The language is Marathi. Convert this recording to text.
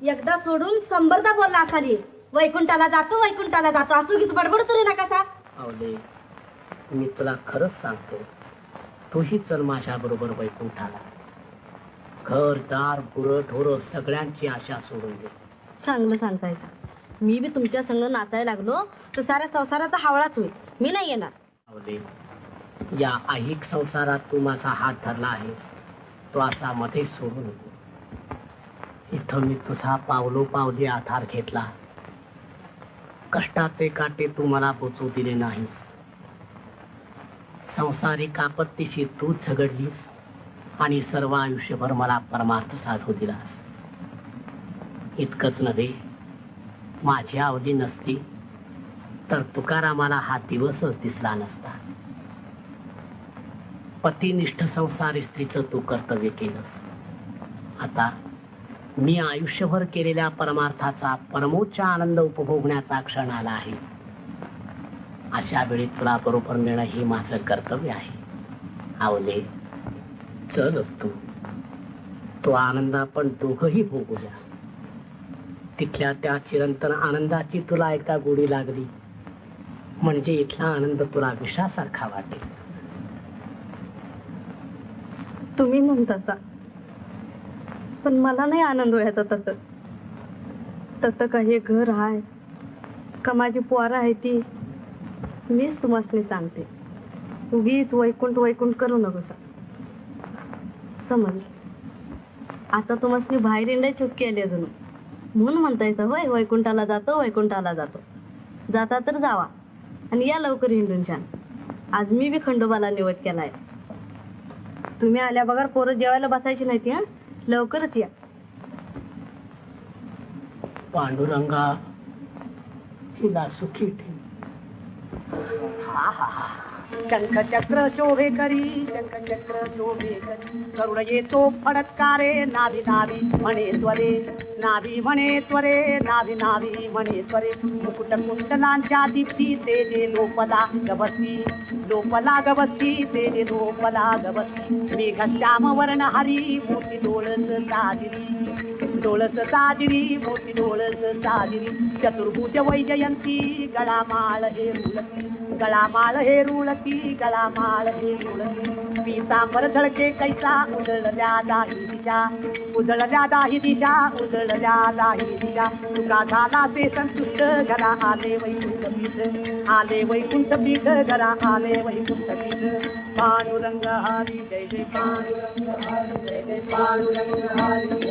एकदा सोडून संबरदा बोलला असाली, वैकुंठाला जातो वैकुंठाला जातो, असुगीच बडबड तरी नका सा. आवले, मी तुला खरंच सांगतो, तूही चल माझ्या बरोबर वैकुंठाला. घर दार गुरं ढोरं सगळ्यांची आशा सोडून दे. चांगलं सांगतायसा. मी बी तुमच्या संग नाचायला लागलो तर साऱ्या संसाराचा हावळाच होईल. मी नाही येणार. आवले, या ऐहिक संसारात तू माझा हात धरला आहेस, तो असा मध्ये सोडू नको. इथं मी तुझा पावलोपावली आधार घेतला. कष्टाचे काटे तू मला बोचू दिले नाहीस. संसारिक आपत्तीशी तू झगडलीस आणि सर्व आयुष्यभर मला परमार्थ साधू दिलास. इतकंच नव्हे, माझी आवली नसती तर तुकारामाला हा दिवसच दिसला नसता. पतिनिष्ठ संसारी स्त्रीचं तू कर्तव्य केलंस. आता मी आयुष्यभर केलेल्या परमार्थाचा परमोच्च आनंद उपभोगण्याचा क्षण आला आहे. अशा वेळी तुला बरोबर नेणं हे माझं कर्तव्य आहे. आवले, चलच तू. तो आनंद आपण दोघंही भोगूया. तिथल्या त्या चिरंतन आनंदाची तुला एकदा गोडी लागली म्हणजे इथला आनंद तुला विषासारखा वाटेल. तुम्ही म्हणतासा, पण मला नाही आनंद व्हायचा. तत काही घर आहे का माझी पोरं आहे ती, मीच तुम्हाला सांगते. उगीच वैकुंठ वैकुंठ करू नकोसा. समज आता तुम्हाला बाहेर इंडाय चुकी आली अजून, म्हणून म्हणतायचा होय वैकुंठाला जातो वैकुंठाला जातो. जाता तर जावा आणि या लवकर हिंडून छान. आज मी बी खंडोबाला निवड केलाय. तुम्ही आल्या बघा पोरं जेवायला बसायची नाही ती. हा, लवकरच या. पांडुरंगा, हिला सुखी ठेव. शंख चक्र शोभे करी, शंख चक्र शोभे करी, करुण येतो फडत्कारे, नाभी नाभी म्हणे त्वरे, नाभी म्हणे त्वरे, नाभी नाभी म्हणे त्वरे. मुकुट कुंडलांच्या दीप्ती तेजे लोपला गवस्ती, लोपला गवस्ती तेजे लोपला गवस्ती. मेघ श्याम वर्ण हरी, मोठी डोळस साजरी, डोळस साजरी, मोठी डोळस साजरी. चतुर्भुज वैजयंती, गळामाळ हे रुळती, गळामाळ हे रुळती, गळामाळ हे रुळती. पीतांबर झळके कैसा, उजळल्या दाही दिशा, उजळल्या दाही दिशा, उजळल्या दाही दिशा. तुका झाला से संतुष्ट, घरा आले वैकुंठ पीठ, आले वैकुंठ पीठ, घरा आले वैकुंठ पीठ. पांडुरंग हरी जय जय पांडुरंग हरी जय जय पांडुरंग हरी.